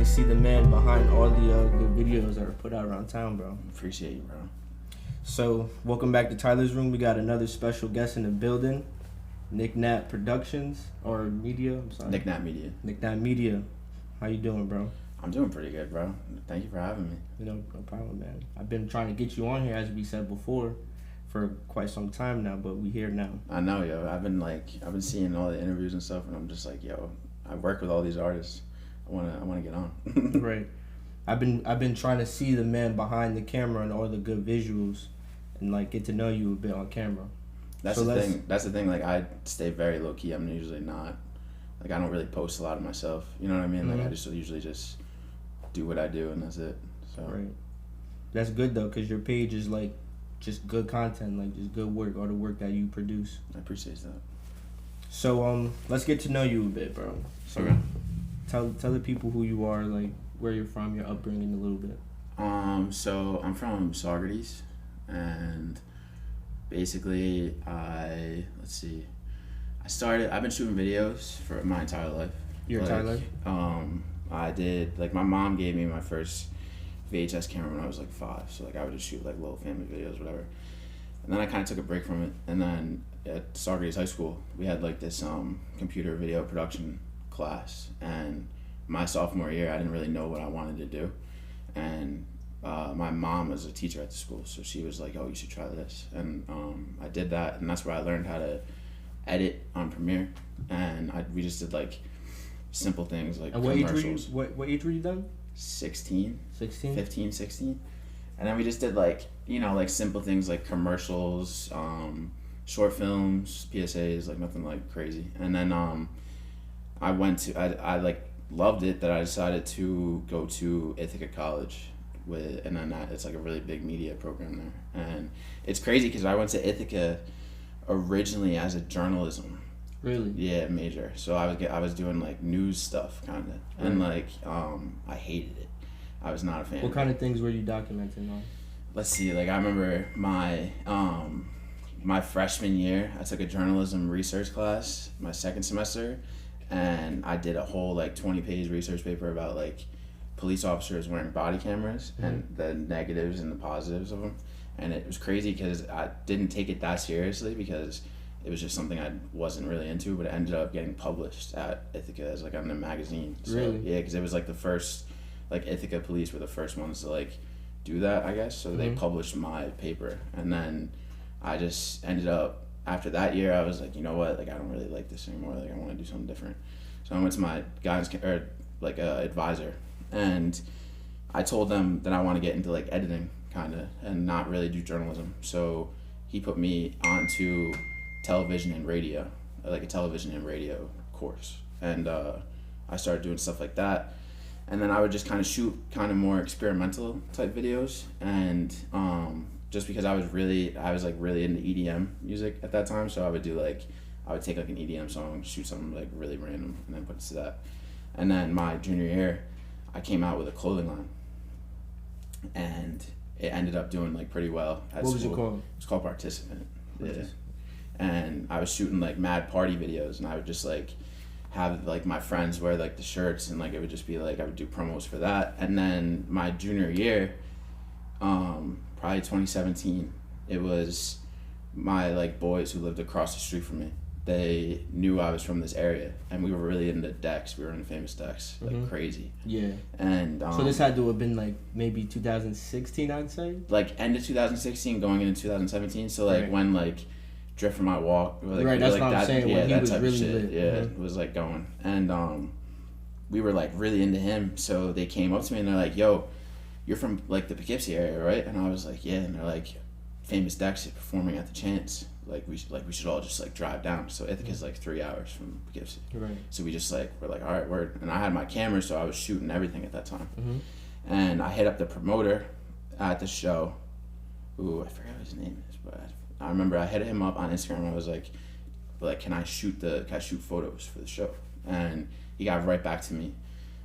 finally see the man behind all the good videos that are put out around town, bro. Appreciate you, bro. So, welcome back to Tyler's Room. We got another special guest in the building. Nat Productions, or Media, I'm sorry. Nat Media. Nat Media. How you doing, bro? I'm doing pretty good, bro. Thank you for having me. No problem, man. I've been trying to get you on here, as we said before, for quite some time now, but we here now. I know, yo. I've been seeing all the interviews and stuff, and I'm just like, yo, I work with all these artists. I wanna get on. Right. I've been trying to see the man behind the camera and all the good visuals, and like get to know you a bit on camera. That's the thing. Like, I stay very low key. I'm usually not, like, I don't really post a lot of myself. You know what I mean? Mm-hmm. Like, I just usually just do what I do, and that's it. So. Right. That's good though, cause your page is like just good content, like just good work, all the work that you produce. I appreciate that. So let's get to know you a bit, bro. So okay. Tell the people who you are, like where you're from, your upbringing a little bit. So I'm from Saugerties, and basically I've been shooting videos for my entire life. Your entire life? I did, like, my mom gave me my first VHS camera when I was like 5, so like I would just shoot like little family videos, whatever. And then I kind of took a break from it, and then at Saugerties High School we had like this computer video production class, and my sophomore year I didn't really know what I wanted to do, and my mom was a teacher at the school, so she was like, oh, you should try this, and I did that, and that's where I learned how to edit on Premiere, and we just did like simple things like and commercials. What age were you done? 16. 16? 15, 16. And then we just did like, like simple things like commercials, short films, PSAs, like nothing like crazy. And then I like loved it that I decided to go to Ithaca College it's like a really big media program there. And it's crazy because I went to Ithaca originally as a journalism. Really? Yeah, major. So I was doing like news stuff kind of, and like I hated it. I was not a fan. What kind of things were you documenting on? Let's see. Like, I remember my freshman year, I took a journalism research class my second semester, and I did a whole like 20-page research paper about like police officers wearing body cameras and the negatives and the positives of them. And it was crazy because I didn't take it that seriously because it was just something I wasn't really into, but it ended up getting published at Ithaca as like on a magazine. So, really? Yeah, because it was like the first, like Ithaca police were the first ones to like do that, I guess. So they published my paper, and then I just ended up, after that year, I was like, you know what, like I don't really like this anymore. Like I want to do something different. So I went to my advisor, and I told them that I want to get into like editing kind of and not really do journalism. So he put me onto television and radio, like a television and radio course, and I started doing stuff like that, and then I would just kind of shoot kind of more experimental type videos, and just because I was really into EDM music at that time, so I would take like an EDM song, shoot something like really random, and then put it to that. And then my junior year I came out with a clothing line, and it ended up doing like pretty well at What school. was it called? It's called Participant. Yeah. And I was shooting like mad party videos, and I would just like have like my friends wear like the shirts, and like it would just be like I would do promos for that. And then my junior year, probably 2017, it was my like boys who lived across the street from me. They knew I was from this area, and we were really into decks. We were into famous decks, like crazy. Yeah. And so this had to have been like maybe 2016, I'd say. Like end of 2016, going into 2017. So like when like Drift from My Walk, like, right, that's like what I'm saying. Yeah, when he that was type really of shit. lit. Yeah, it was like going, and we were like really into him. So they came up to me and they're like, "Yo, you're from like the Poughkeepsie area, right?" And I was like, "Yeah." And they're like, "Famous Decks is performing at the Chance. Like we should all just like drive down." So Ithaca's like 3 hours from Poughkeepsie. Right. So we just like, we're like, all right, word. And I had my camera, so I was shooting everything at that time. And I hit up the promoter at the show, who I forgot what his name is, but I remember I hit him up on Instagram. I was like, can I shoot photos for the show? And he got right back to me,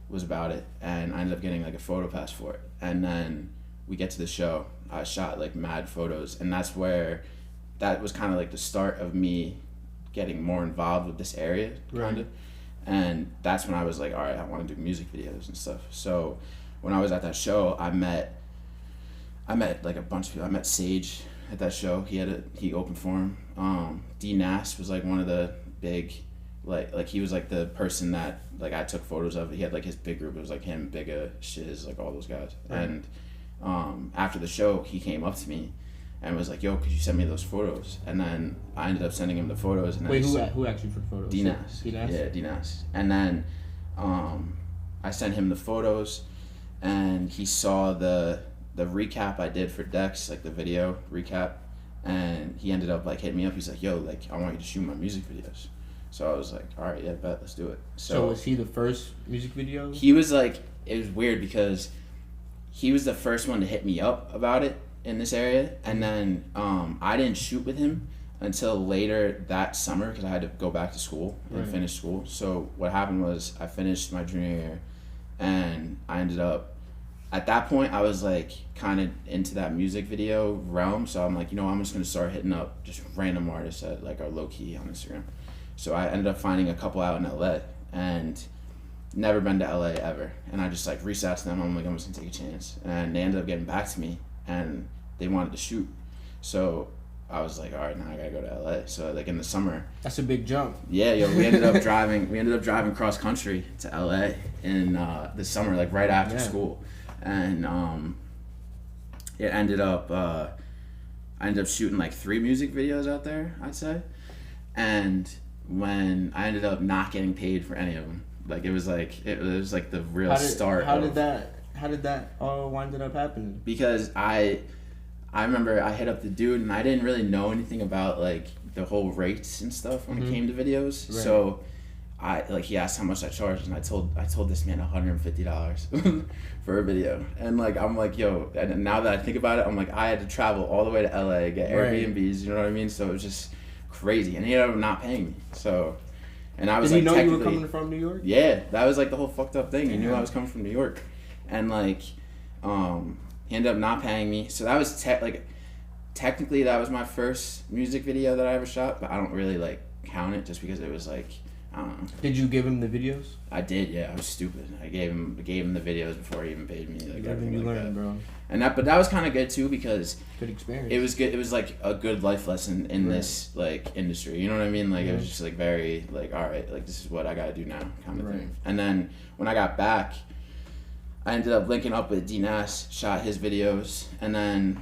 was about it, and I ended up getting like a photo pass for it. And then we get to the show. I shot like mad photos, and that was kind of like the start of me getting more involved with this area, kind of. And that's when I was like, all right, I want to do music videos and stuff. So when I was at that show, I met like a bunch of people. I met Sage at that show. He opened for him. D Nas was like one of the big, like he was like the person that like I took photos of. He had like his big group. It was like him, Bigga, Shiz, like all those guys. Right. And after the show, he came up to me and was like, yo, could you send me those photos? And then I ended up sending him the photos. And then who asked you for the photos? D Nas. Yeah, D Nas. And then I sent him the photos, and he saw the recap I did for Dex, like the video recap, and he ended up like hitting me up. He's like, yo, like I want you to shoot my music videos. So I was like, all right, yeah, bet, let's do it. So was he the first music video? He was like, it was weird because he was the first one to hit me up about it in this area, and then I didn't shoot with him until later that summer because I had to go back to school and finish school. So what happened was I finished my junior year, and I ended up, at that point I was like kind of into that music video realm. So I'm like, you know, I'm just gonna start hitting up just random artists that like are low key on Instagram. So I ended up finding a couple out in LA, and never been to LA ever. And I just like reached out to them. I'm like, I'm just gonna take a chance, and they ended up getting back to me, and they wanted to shoot. So I was like, all right, now I gotta go to LA. So like in the summer. That's a big jump. Yeah, yo, we ended up driving cross country to LA in the summer, like right after school, and it ended up I ended up shooting like 3 music videos out there, I'd say, and when I ended up not getting paid for any of them, like it was like the real start. How did that all wind up happening? Because I remember I hit up the dude, and I didn't really know anything about like the whole rates and stuff when it came to videos. Right. So he asked how much I charged, and I told this man $150 for a video. And like I'm like, yo, and now that I think about it, I'm like, I had to travel all the way to LA, get Airbnbs, you know what I mean? So it was just crazy, and he ended up not paying me. So, and I was Did like, he know you were coming from New York? Yeah, that was like the whole fucked up thing. He knew I was coming from New York, and like he ended up not paying me. So that was technically that was my first music video that I ever shot, but I don't really like count it just because it was like, I don't know. Did you give him the videos? I did, yeah. I was stupid. I gave him the videos before he even paid me. Like everything you like learned, that. Bro. But that was kind of good too because good experience. It was good. It was like a good life lesson in this like industry. You know what I mean? Like it was just like very like, all right, like this is what I gotta do now, kind of thing. And then when I got back, I ended up linking up with D Nas, shot his videos, and then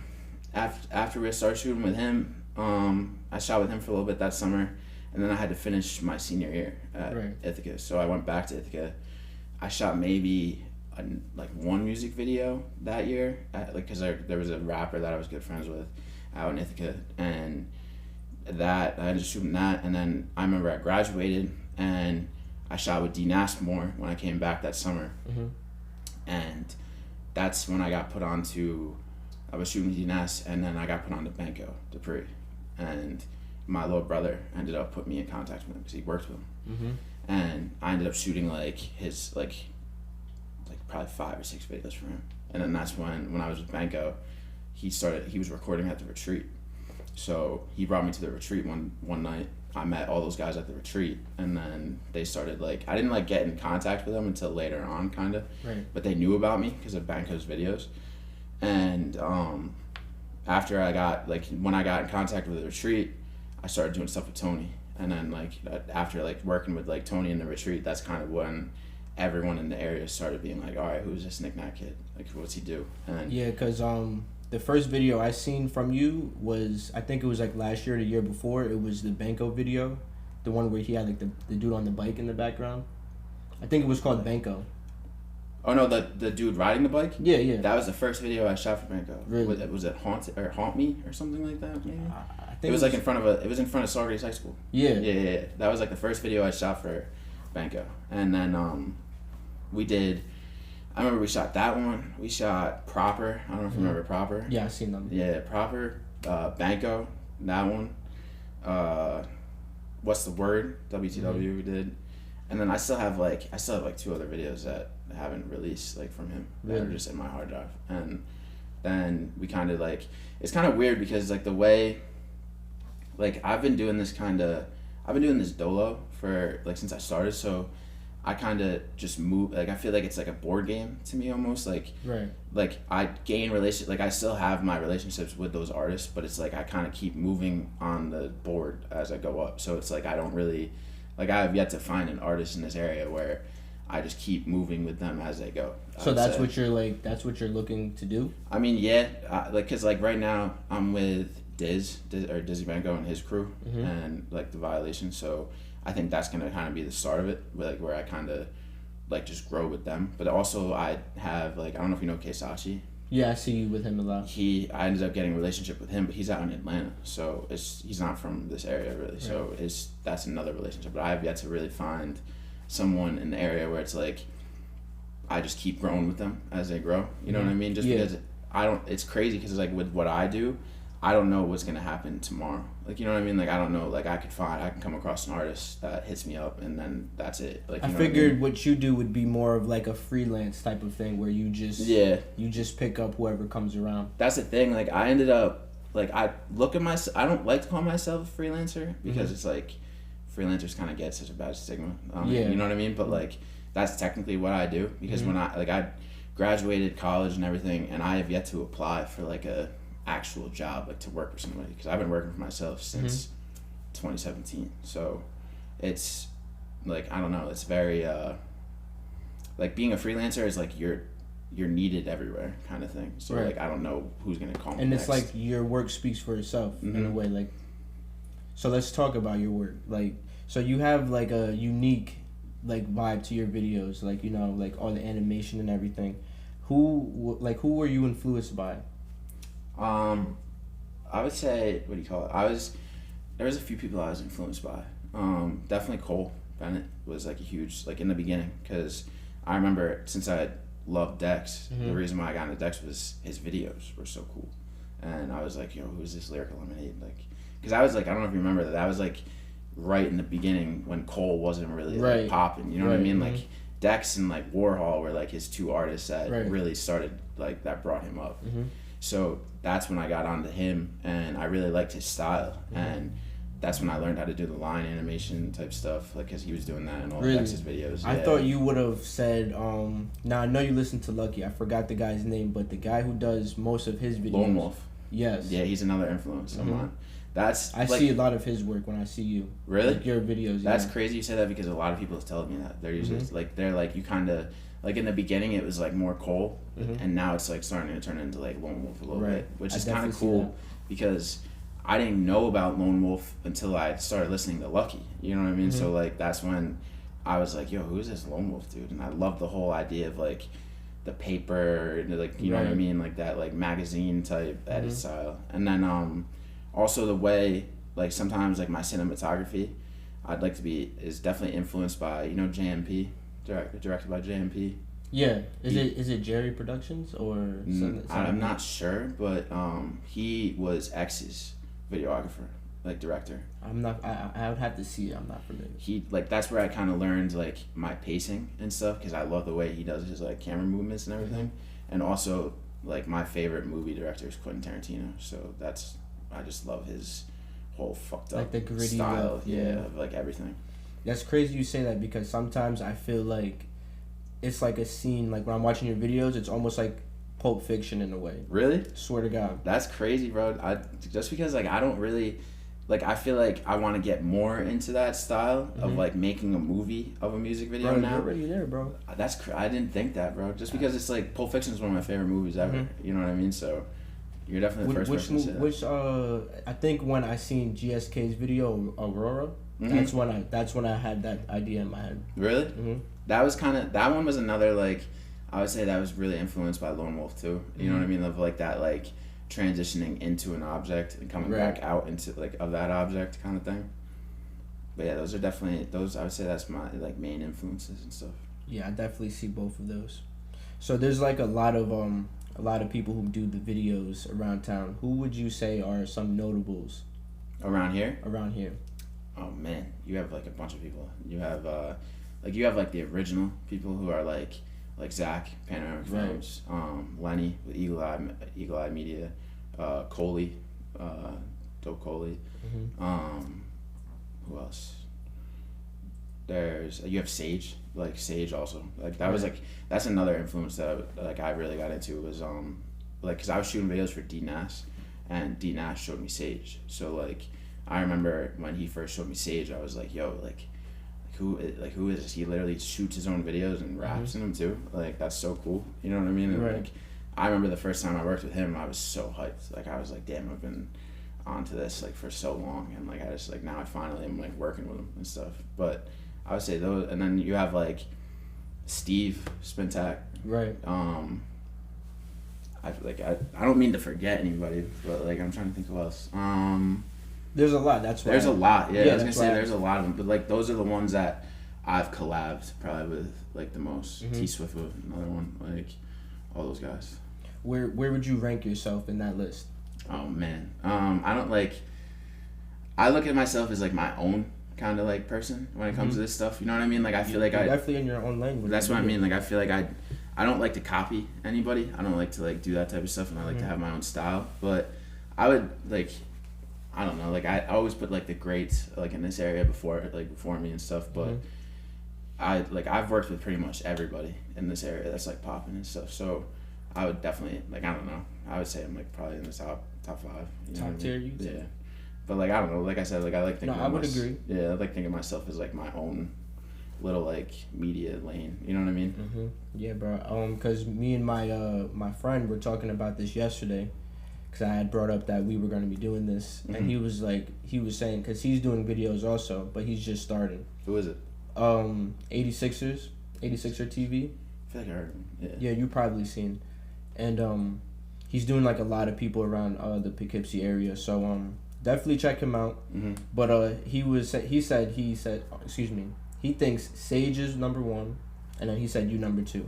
after we started shooting with him, I shot with him for a little bit that summer, and then I had to finish my senior year at Ithaca, so I went back to Ithaca. I shot maybe one music video that year, because there was a rapper that I was good friends with out in Ithaca, and that I ended up shooting that, and then I remember I graduated and I shot with D Nas more when I came back that summer. And that's when I got put on to, I was shooting with D Nas, and then I got put on to BankoDupree, and my little brother ended up putting me in contact with him because he worked with him. And I ended up shooting like his like probably 5 or 6 videos for him. And then that's when I was with Banko, he was recording at the retreat. So he brought me to the retreat one night. I met all those guys at the retreat, and then they started like, I didn't like get in contact with them until later on, kind of. But they knew about me because of Banko's videos. And after when I got in contact with the retreat, I started doing stuff with Tony. And then like after like working with like Tony in the retreat, that's kind of when everyone in the area started being like, all right, who's this Nick Nat kid? Like, what's he do? And yeah, because the first video I seen from you was, I think it was like last year or the year before. It was the Banko video, the one where he had like the dude on the bike in the background. I think it was called Banko. Oh no, the dude riding the bike? Yeah. That was the first video I shot for Banko. Really? Was it Haunt Me or something like that? Maybe? I think it was like in front of Saugerties High School. Yeah. That was like the first video I shot for Banko. And then I remember we shot that one. We shot Proper. I don't know if you remember Proper. Yeah, I've seen them. Yeah, Proper. Banko, that one. What's the Word? WTW we did. And then I still have 2 other videos that I haven't released like from him that are just in my hard drive. And then we kind of like, it's kind of weird because like the way, like I've been doing this dolo for like since I started. So I kind of just move, like I feel like it's like a board game to me almost, Right. like I gain relation, like I still have my relationships with those artists, but it's like I kind of keep moving on the board as I go up. So it's like I don't really, like I have yet to find an artist in this area where I just keep moving with them as they go. So that's what you're like. That's what you're looking to do. I mean, yeah, like cause like right now I'm with Diz or Dizzy Banko and his crew, and like the Violation. So I think that's gonna kind of be the start of it, like where I kind of like just grow with them. But also I have like, I don't know if you know Keisachi. Yeah, I see you with him a lot. I ended up getting a relationship with him, but he's out in Atlanta, so he's not from this area really. Right. So that's another relationship. But I have yet to really find someone in the area where it's like I just keep growing with them as they grow. You know what I mean? Just because it's crazy because like with what I do, I don't know what's gonna happen tomorrow. Like, you know what I mean? Like, I don't know. Like, I can come across an artist that hits me up, and then that's it. Like, I figured what you do would be more of like a freelance type of thing, where you just pick up whoever comes around. That's the thing. Like, I ended up like I don't like to call myself a freelancer because it's like freelancers kind of get such a bad stigma. You know what I mean? But like, that's technically what I do because when I graduated college and everything, and I have yet to apply for like a actual job, like to work for somebody, because I've been working for myself since 2017. So it's like, I don't know, it's very like being a freelancer is like you're needed everywhere kind of thing. So like I don't know who's gonna call me. And next. It's like your work speaks for itself in a way. Like, so let's talk about your work. Like, so you have like a unique like vibe to your videos, like, you know, like all the animation and everything. Who were you influenced by? I would say, what do you call it? There was a few people I was influenced by. Definitely Cole Bennett was like a huge, like in the beginning, because I remember since I loved Dex, the reason why I got into Dex was his videos were so cool. And I was like, yo, who's this Lyrical Lemonade? Like, because I was like, I don't know if you remember that was like right in the beginning when Cole wasn't really like popping, you know what I mean? Like Dex and like Warhol were like his two artists that really started, like that brought him up. So that's when I got onto him, and I really liked his style, and that's when I learned how to do the line animation type stuff, like, because he was doing that in all of Dex's videos. I thought you would have said, now I know you listen to Lucky, I forgot the guy's name, but the guy who does most of his videos. Lone Wolf. Yes. Yeah, he's another influence of mine. I see a lot of his work when I see you. Really? Like your videos. That's crazy you say that, because a lot of people have told me that. They're usually they're like, you kind of, like in the beginning it was like more Cole, and now it's like starting to turn into like Lone Wolf a little bit, which is kind of cool because I didn't know about Lone Wolf until I started listening to Lucky. You know what I mean? So like that's when I was like, yo, who's this Lone Wolf dude? And I love the whole idea of like the paper and like, you know what I mean, like that like magazine type edit style. And then also the way like sometimes like my cinematography I'd like to be is definitely influenced by, you know, JMP, directed by JMP. Yeah, is it Jerry Productions or something? I'm not sure, but he was X's videographer, like director. I'm not. I would have to see it. I'm not familiar. He like that's where I kind of learned like my pacing and stuff, because I love the way he does his like camera movements and everything, and also like my favorite movie director is Quentin Tarantino. So I just love his whole fucked up like the gritty style, of like everything. That's crazy you say that, because sometimes I feel like it's like a scene, like when I'm watching your videos, it's almost like Pulp Fiction in a way. Really? Swear to God. That's crazy, bro. Just because like I don't really, like I feel like I want to get more into that style of like making a movie of a music video now. You're already there, bro. I didn't think that, bro. Just because it's like Pulp Fiction is one of my favorite movies ever. You know what I mean? So you're definitely the first person to say that. I think when I seen GSK's video Aurora, that's when I had that idea in my head. Really? That one was another, like, I would say that was really influenced by Lone Wolf too. You know what I mean? Of like that, like transitioning into an object and coming back out into like of that object kind of thing. But yeah, those are definitely I would say that's my like main influences and stuff. Yeah, I definitely see both of those. So there's like a lot of people who do the videos around town. Who would you say are some notables around here? Around here. Oh man, you have like a bunch of people. You have like the original people who are like Zach, Panoramic Films, Lenny with Eagle Eye Media, Coley, Dope Coley. Who else? you have Sage, like Sage also, like that was like that's another influence that I really got into was like because I was shooting videos for D Nash, and D Nash showed me Sage. So like I remember when he first showed me Sage, I was like, yo, like who is this? He literally shoots his own videos and raps in them too. Like that's so cool. You know what I mean? And like I remember the first time I worked with him, I was so hyped. Like I was like, damn, I've been onto this like for so long, and like I just like now I finally am like working with him and stuff. But I would say those, and then you have like Steve Spintac. Right. I don't mean to forget anybody, but like I'm trying to think who else. There's a lot. That's why. There's a lot. Yeah, I was gonna say there's a lot of them, but like those are the ones that I've collabed probably with like the most. T Swift was another one. Like all those guys. Where would you rank yourself in that list? Oh man, I don't like. I look at myself as like my own kind of like person when it comes to this stuff. You know what I mean? Like I feel like You're definitely in your own language. That's what I mean. Like I feel like I don't like to copy anybody. I don't like to like do that type of stuff, and I like to have my own style. But I would like, I don't know. Like I always put like the greats like in this area before me and stuff. But I've worked with pretty much everybody in this area that's like popping and stuff. So I would definitely like I don't know. I would say I'm like probably in the top 5. You know top tier, you yeah. But like I don't know. Like I said, like I like thinking. No, I would agree. Yeah, I like thinking of myself as like my own little like media lane. You know what I mean? Yeah, bro. Cause me and my friend were talking about this yesterday, cause I had brought up that we were gonna be doing this, and he was saying, cause he's doing videos also, but he's just starting. Who is it? 86er TV. I feel like I heard him. Yeah. Yeah, you probably seen, and he's doing like a lot of people around the Poughkeepsie area. So definitely check him out. But he said excuse me. He thinks Sage is number 1, and then he said you number 2.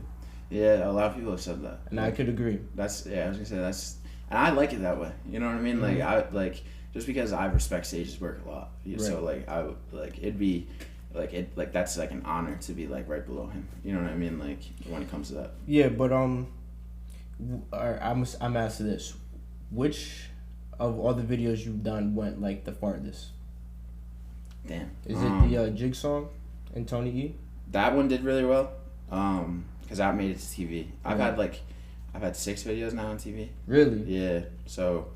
Yeah, a lot of people have said that. And I could agree. I was gonna say and I like it that way. You know what I mean? Like I like just because I respect Sage's work a lot. So like I would like it'd be like that's like an honor to be like right below him. You know what I mean? Like when it comes to that. Yeah, but I'm asked this: which of all the videos you've done went like the farthest? Damn. Is it the Jig song and Tony E? That one did really well. Because I made it to TV. I've had 6 videos now on TV. Really? Yeah. So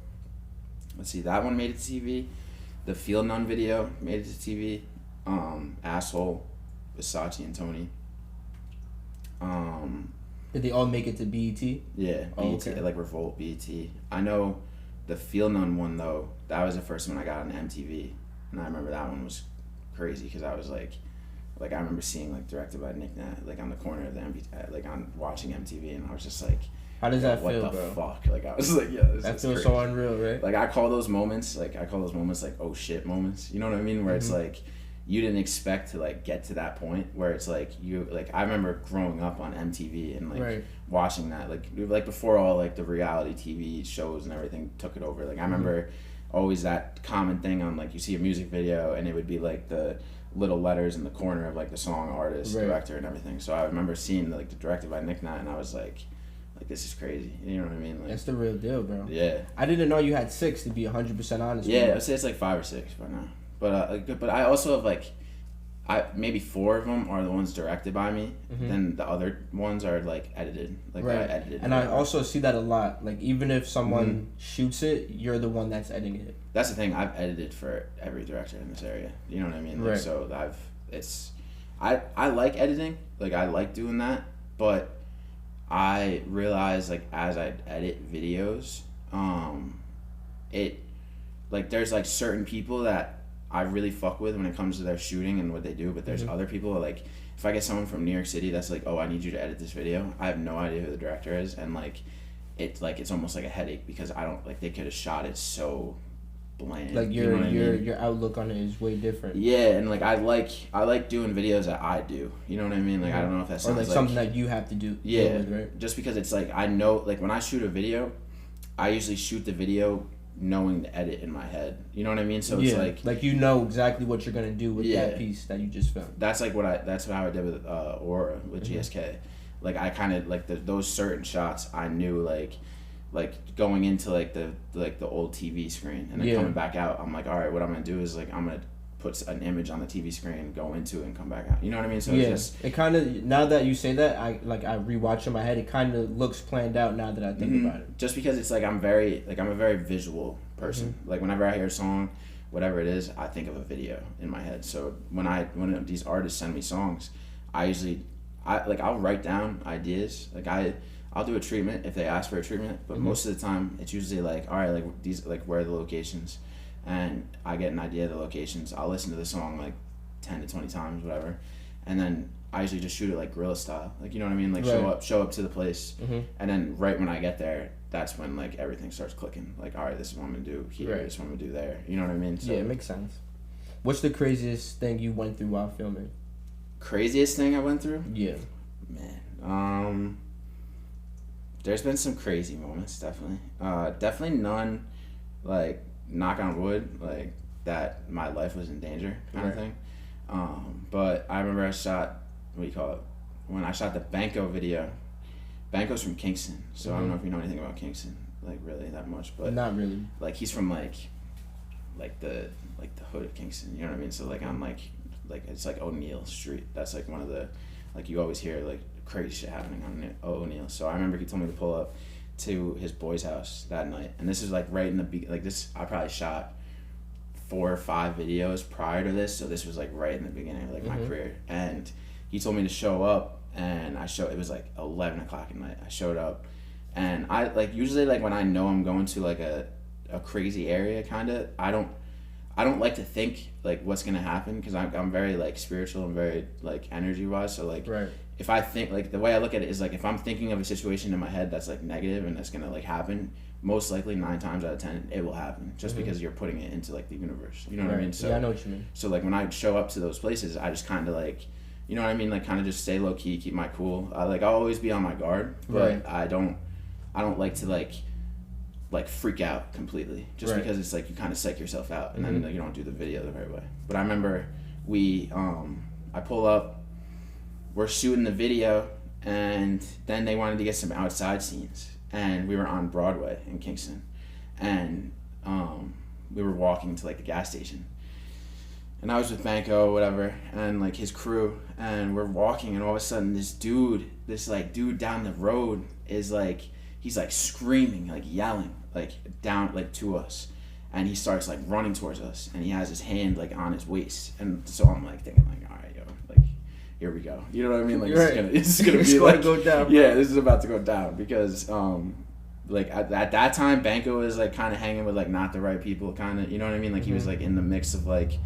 let's see. That one made it to TV. The Feel None video made it to TV. Asshole, Versace and Tony. Did they all make it to BET? Yeah, BET, okay. Like Revolt, BET. I know the Feel None one though. That was the first one I got on MTV, and I remember that one was crazy because I was like I remember seeing like directed by Nick Nat like on the corner of the like on watching MTV, and I was just like, how does that feel, what the bro? Fuck? Like I was like, yeah, this that is feels crazy. So unreal, right? Like I call those moments like oh shit moments. You know what I mean? Where it's like you didn't expect to like get to that point where it's like you like I remember growing up on MTV and like watching that like before all like the reality TV shows and everything took it over. Like I remember always that common thing on like you see a music video and it would be like the little letters in the corner of like the song, artist, director, and everything. So I remember seeing like the directed by Nick Nat, and I was like this is crazy. You know what I mean? Like, that's the real deal, bro. Yeah. I didn't know you had 6 to be 100% honest. Yeah, I'd say it's like 5 or 6 by now. But I also have like maybe 4 of them are the ones directed by me. Then the other ones are like edited. Like I edited. And I also see that a lot. Like even if someone shoots it, you're the one that's editing it. That's the thing. I've edited for every director in this area. You know what I mean? Like, so I like editing. Like I like doing that. But I realize like as I edit videos, it like there's like certain people that I really fuck with when it comes to their shooting and what they do, but there's other people like if I get someone from New York City that's like, oh, I need you to edit this video, I have no idea who the director is, and like it's almost like a headache because I don't like they could have shot it so bland. Like your outlook on it is way different. Yeah, and like I like doing videos that I do. You know what I mean? Like I don't know if that sounds or like something that you have to do. Yeah, with, right? Just because it's like I know like when I shoot a video, I usually shoot the video knowing the edit in my head. You know what I mean? So it's like you know exactly what you're gonna do with that piece that you just filmed. That's like that's how I did with Aura with GSK. Like I kind of like those certain shots I knew like going into like the old TV screen and then coming back out, I'm like, all right, what I'm gonna do is like I'm gonna puts an image on the TV screen, go into it, and come back out. You know what I mean? So yeah, it's just, it kind of, now that you say that, I rewatch in my head. It kind of looks planned out now that I think about it. Just because it's like I'm a very visual person. Like whenever I hear a song, whatever it is, I think of a video in my head. So when these artists send me songs, I'll write down ideas. Like I'll do a treatment if they ask for a treatment, but most of the time it's usually like, all right, like these, like where are the locations, and I get an idea of the locations. I'll listen to the song like 10 to 20 times, whatever, and then I usually just shoot it like guerrilla style, like, you know what I mean, like show up to the place, and then right when I get there, that's when like everything starts clicking. Like, all right, this is what I'm gonna do here, this is what I'm gonna do there. You know what I mean? So, yeah, it makes sense. What's the craziest thing you went through while filming? Craziest thing I went through? Yeah, man. There's been some crazy moments, definitely. Definitely none, like, knock on wood, like, that my life was in danger kind of thing. But I remember I shot, when I shot the Banko video. Banko's from Kingston, so I don't know if you know anything about Kingston, like, really that much. But not really. Like, he's from, like the hood of Kingston, you know what I mean? So, like, I'm, like, it's, like, O'Neill Street. That's, like, one of the, like, you always hear, like, crazy shit happening on O'Neill. So I remember he told me to pull up to his boy's house that night, and this is like right in the like this. I probably shot 4 or 5 videos prior to this, so this was like right in the beginning of like my career. And he told me to show up, and it was like 11 o'clock at night. I showed up, and I like usually like when I know I'm going to like a crazy area, kind of I don't like to think like what's gonna happen, because I'm very like spiritual and very like energy wise. So like if I think, like, the way I look at it is like if I'm thinking of a situation in my head that's like negative and that's gonna like happen, most likely 9 times out of 10 it will happen, just because you're putting it into like the universe. You know what I mean? So yeah, I know what you mean. So like when I show up to those places, I just kind of like, you know what I mean, like kind of just stay low key, keep my cool. I'll always be on my guard, but I don't like to like freak out completely, just because it's like you kind of psych yourself out, and then like, you don't do the video the right way. But I remember I pull up, we're shooting the video, and then they wanted to get some outside scenes, and we were on Broadway in Kingston, and we were walking to like the gas station, and I was with Banko, whatever, and like his crew, and we're walking, and all of a sudden this dude down the road is like, he's like screaming, like yelling, like down like to us, and he starts like running towards us, and he has his hand like on his waist, and so I'm like thinking like, all right, yo, like here we go, you know what I mean, like this is gonna be like, go down, yeah, this is about to go down, because like at that time Banko was like kind of hanging with like not the right people, kind of, you know what I mean, like he was like in the mix of like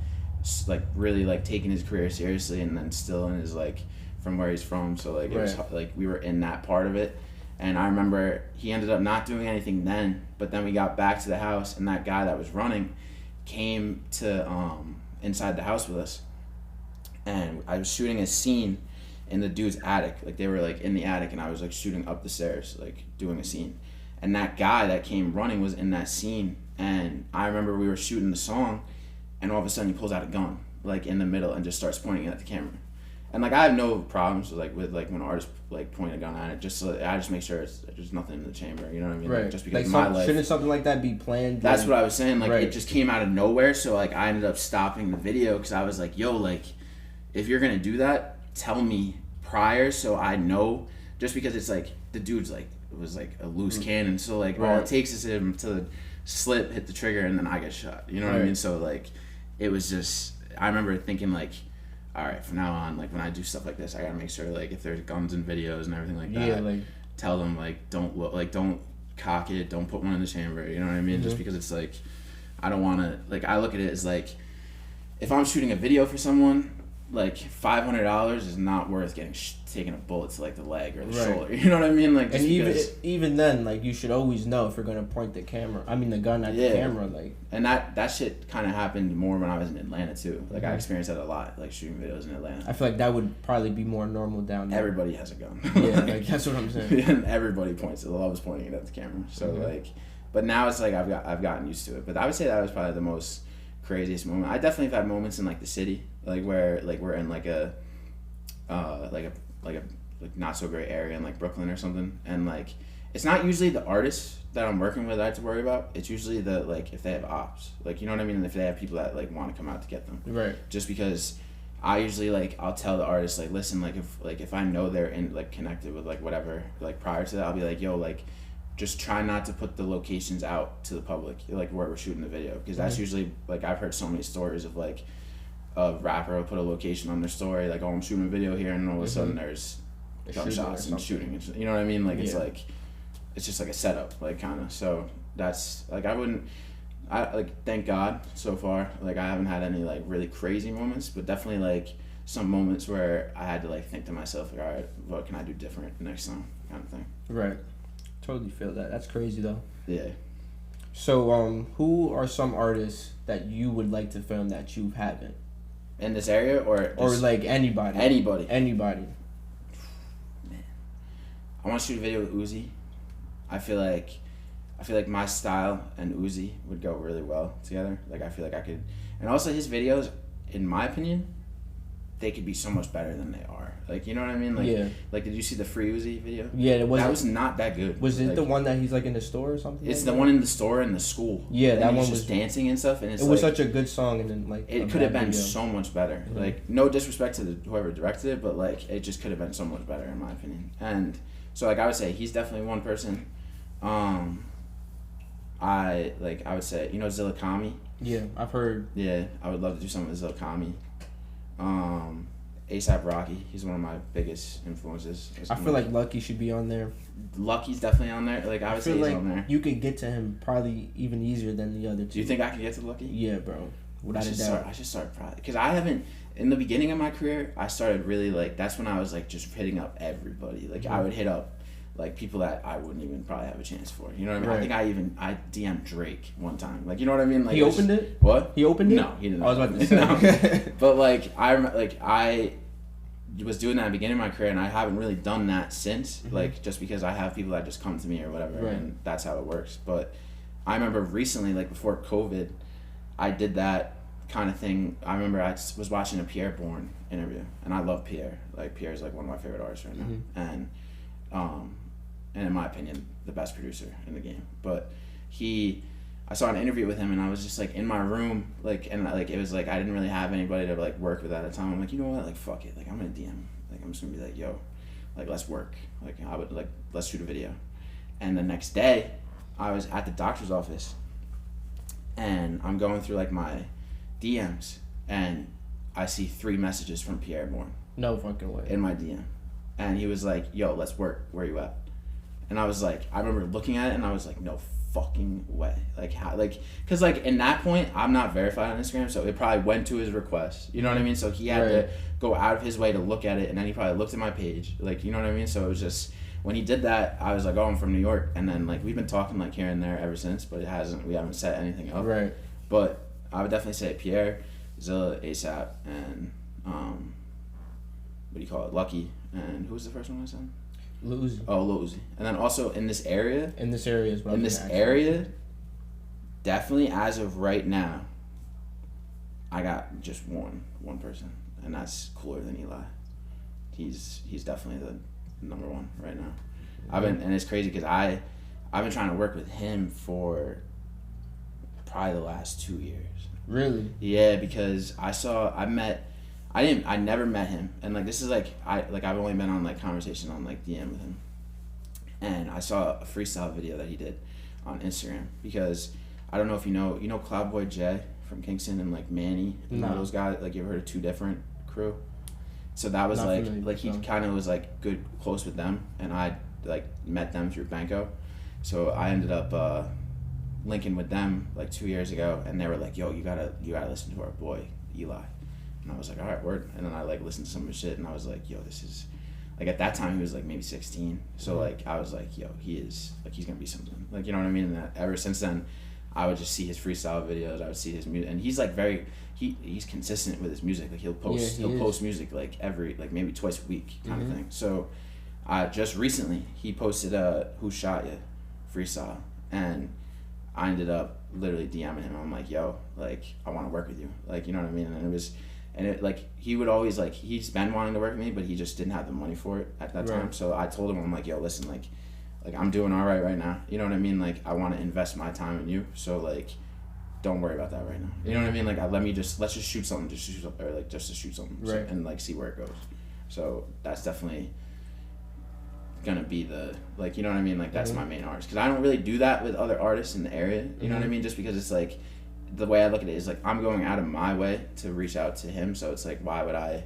really like taking his career seriously, and then still in his like from where he's from, so like it was like we were in that part of it. And I remember he ended up not doing anything then, but then we got back to the house, and that guy that was running came to inside the house with us, and I was shooting a scene in the dude's attic. Like they were like in the attic, and I was like shooting up the stairs, like doing a scene, and that guy that came running was in that scene. And I remember we were shooting the song, and all of a sudden he pulls out a gun like in the middle and just starts pointing it at the camera. And like I have no problems with like when artists like point a gun at it. Just so I just make sure there's nothing in the chamber. You know what I mean? Right. Like, just because like my life. Shouldn't something like that be planned? That's what I was saying. Like it just came out of nowhere. So like I ended up stopping the video because I was like, yo, like if you're gonna do that, tell me prior so I know. Just because it's like the dude's like it was like a loose cannon. So like all it takes is him to slip, hit the trigger, and then I get shot. You know what I mean? So like it was just. I remember thinking like. All right, from now on, like when I do stuff like this, I gotta make sure like if there's guns and videos and everything like that, like tell them like don't cock it, don't put one in the chamber. You know what I mean? Just because it's like I don't want to like I look at it as like if I'm shooting a video for someone, like $500 is not worth getting taking a bullet to like the leg or the shoulder. You know what I mean? Like just and even then, like you should always know if you're gonna point the gun at the camera, like. And that shit kind of happened more when I was in Atlanta too. Like I experienced that a lot, like shooting videos in Atlanta. I feel like that would probably be more normal down there. Everybody has a gun. Yeah, like that's what I'm saying. And everybody points. Loves pointing it at the camera. So like, but now it's like I've gotten used to it. But I would say that was probably the most craziest moment. I definitely have had moments in like the city, like where like we're in like a not so great area in like Brooklyn or something, and like it's not usually the artists that I'm working with I have to worry about, it's usually if they have ops, like, you know what I mean, and if they have people that like want to come out to get them, Right. just because I usually like I'll tell the artist like, listen, like if I know they're in like connected with like whatever, like prior to that I'll be like, yo, like just try not to put the locations out to the public, like where we're shooting the video, because that's usually like I've heard so many stories of like a rapper will put a location on their story, like, oh, I'm shooting a video here, and all of a sudden there's gunshots and shooting, you know what I mean, like it's like it's just like a setup, like kind of. So that's like I like thank God so far, like I haven't had any like really crazy moments, but definitely like some moments where I had to like think to myself, like, all right, what can I do different next time, kind of thing. Right. Totally feel that. That's crazy though. Yeah. So who are some artists that you would like to film that you haven't in this area, or like anybody? Man, I want to shoot a video with Uzi. I feel like my style and Uzi would go really well together. Like I feel like I could, and also his videos, in my opinion, they could be so much better than they are. Like, you know what I mean? Like, like, did you see the Free Uzi video? Yeah, that was not that good. Was it like, the one that he's like in the store or something? It's the one in the store in the school. Yeah, and that one was just dancing and stuff. And it was such a good song, and then like it could have been so much better. Like, no disrespect to whoever directed it, but like it just could have been so much better in my opinion. And so like I would say he's definitely one person. I would say, you know, Zillakami. Yeah, I've heard. Yeah, I would love to do something with Zillakami. A$AP Rocky, he's one of my biggest influences. I feel like Lucky should be on there. Lucky's definitely on there. Like I would say he's on there. You could get to him probably even easier than the other two. Do you think I could get to Lucky? Yeah, bro. Without a doubt. I should start probably, because I haven't. In the beginning of my career, I started really like, that's when I was like just hitting up everybody. Like I would hit up like people that I wouldn't even probably have a chance for. You know what I mean? Right. I think I DM'd Drake one time. Like, you know what I mean? Like he opened it? What? He opened it? No, he didn't. I was about to say. No. But like I was doing that at the beginning of my career, and I haven't really done that since. Like just because I have people that just come to me or whatever, and that's how it works. But I remember recently, like before COVID, I did that kind of thing. I remember I was watching a Pierre Bourne interview, and I love Pierre. Like Pierre's like one of my favorite artists right now, and in my opinion, the best producer in the game. But I saw an interview with him, and I was just like in my room, like, and like it was like I didn't really have anybody to like work with at the time. I'm like, you know what, like fuck it, like I'm gonna DM, like I'm just gonna be like, yo, like let's work, like I would like let's shoot a video. And the next day, I was at the doctor's office, and I'm going through like my DMs, and I see 3 messages from Pierre Bourne. No fucking way. In my DM, and he was like, yo, let's work. Where you at? And I was like, I remember looking at it, and I was like, no fucking way. Like how, like, cause like in that point I'm not verified on Instagram, so it probably went to his request, you know what I mean? So he had to go out of his way to look at it, and then he probably looked at my page, like, you know what I mean? So it was just, when he did that, I was like, oh, I'm from New York, and then like we've been talking like here and there ever since, but we haven't set anything up. Right. But I would definitely say Pierre, Zilla, A$AP, and what do you call it, Lucky, and who was the first one I said? Lil Uzi. Oh, Lil Uzi. And then also in this area. Definitely as of right now, I got just one person, and that's Cooler Than Eli. He's definitely the number one right now. And it's crazy because I've been trying to work with him for probably the last 2 years. Really? Yeah, because I never met him, and like this is like I've only been on like conversation on like DM with him, and I saw a freestyle video that he did on Instagram, because I don't know if you know Cloudboy J from Kingston and like Manny and all those guys, like you ever heard of Two Different Crew? So that was like he kind of was like close with them, and I like met them through Banko, so I ended up linking with them like 2 years ago, and they were like, yo, you gotta listen to our boy Eli. And I was like, all right, word. And then I like listened to some of his shit, and I was like, yo, this is, like at that time he was like maybe 16. So like I was like, yo, he's gonna be something. Like, you know what I mean? And ever since then, I would just see his freestyle videos. I would see his music, and he's like he's consistent with his music. Like he'll post music like every, like maybe twice a week kind of thing. So just recently he posted Who Shot Ya freestyle, and I ended up literally DMing him. I'm like, yo, like I want to work with you. Like, you know what I mean? And it like he would always like, he's been wanting to work with me, but he just didn't have the money for it at that time. So I told him, I'm like, yo, listen, like like I'm doing all right now. You know what I mean? Like I want to invest my time in you, so like don't worry about that right now. You know what I mean? Like let's just shoot something, just to shoot something, right. So, and like see where it goes. So that's definitely gonna be the, like, you know what I mean? Like that's my main artist, because I don't really do that with other artists in the area. You know what I mean? Just because it's like the way I look at it is like I'm going out of my way to reach out to him, so it's like why would I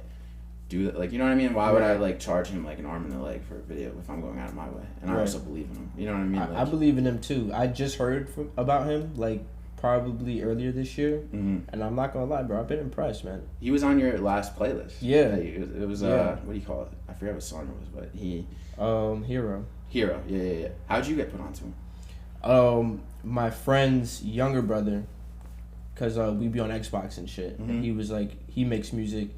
do that? Like, you know what I mean? Why would I like charge him like an arm and a leg for a video if I'm going out of my way? And I also believe in him. You know what I mean? Like, I believe in him too. I just heard about him like probably earlier this year, and I'm not gonna lie, bro, I've been impressed, man. He was on your last playlist. Yeah, it was what do you call it? I forget what song it was, but he Hero. Yeah. How'd you get put onto him? My friend's younger brother, cause we be on Xbox and shit, and he was like, he makes music.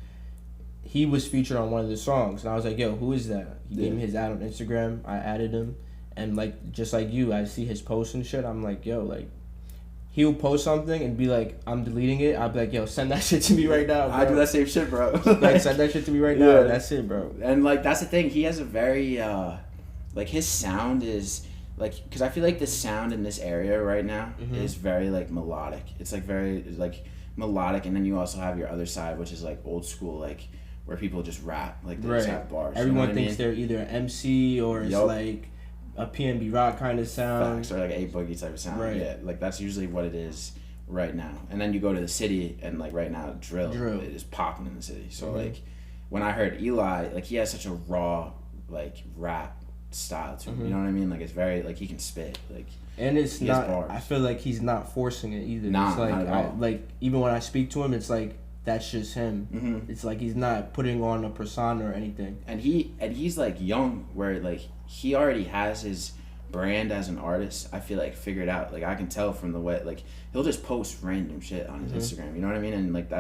He was featured on one of the songs, and I was like, yo, who is that? He gave me his ad on Instagram. I added him, and like just like you, I see his posts and shit. I'm like, yo, like. He'll post something and be like, I'm deleting it. I'll be like, yo, send that shit to me right now, bro. I do that same shit, bro. Like, send that shit to me right now. That's it, bro. And, like, that's the thing. He has a very, like, his sound is, like, because I feel like the sound in this area right now is very, like, melodic. It's, like, very, like, melodic. And then you also have your other side, which is, like, old school, like, where people just rap. Like, they just have bars. Everyone thinks they're either an MC or it's, like, a PNB Rock kind of sound. Facts, or like a boogie type of sound. Right. Yeah, like that's usually what it is right now. And then you go to the city, and like right now, drill. It is popping in the city. So like, when I heard Eli, like he has such a raw like rap style to him. You know what I mean? Like it's very like he can spit like. And it's not. I feel like he's not forcing it either. Nah, it's like not at all. like even when I speak to him, it's like that's just him. It's like he's not putting on a persona or anything. And he's like young, where like he already has his brand as an artist. I feel like figured out. Like I can tell from the way like he'll just post random shit on his Instagram. You know what I mean? And like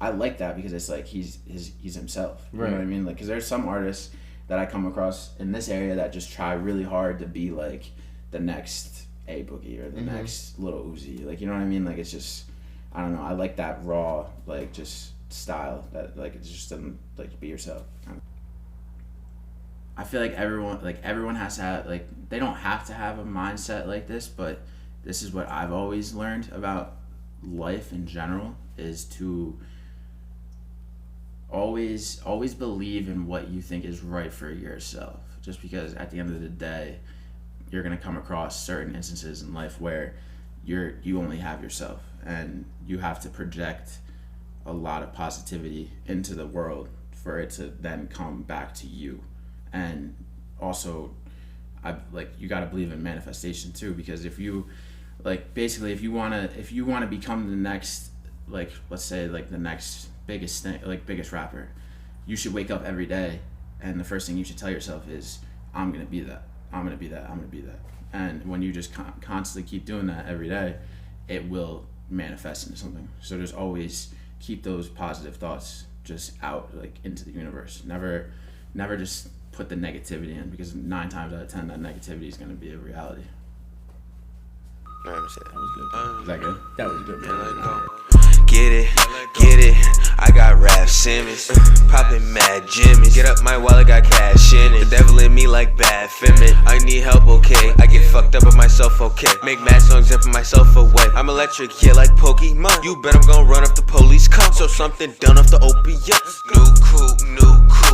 I like that because it's like he's himself. You know what I mean? Like because there's some artists that I come across in this area that just try really hard to be like the next A Boogie or the next Little Uzi. Like you know what I mean? Like it's just. I don't know. I like that raw, like just style that like it's just like be yourself. I feel like everyone has to have like they don't have to have a mindset like this, but this is what I've always learned about life in general is to always believe in what you think is right for yourself. Just because at the end of the day, you're gonna come across certain instances in life where you only have yourself. And you have to project a lot of positivity into the world for it to then come back to you. And also, you got to believe in manifestation too, because if you, like, basically, if you wanna become the next, like, let's say, like the next biggest thing, like biggest rapper, you should wake up every day, and the first thing you should tell yourself is, I'm gonna be that. I'm gonna be that. I'm gonna be that. And when you just constantly keep doing that every day, it will manifest into something. So just always keep those positive thoughts just out like into the universe. Never just put the negativity in, because 9 times out of 10 that negativity is going to be a reality. No, I'm saying. That was good. Is that good? That was good, man. Get it. I got Rap Simmons, poppin' mad Jimmys. Get up, my wallet got cash in it. The devil in me like bad feminine. I need help, okay. I get fucked up with myself, okay. Make mad songs and put myself away. I'm electric, yeah, like Pokemon. You bet I'm gonna run if the police come. So something done off the opiates. New coupe.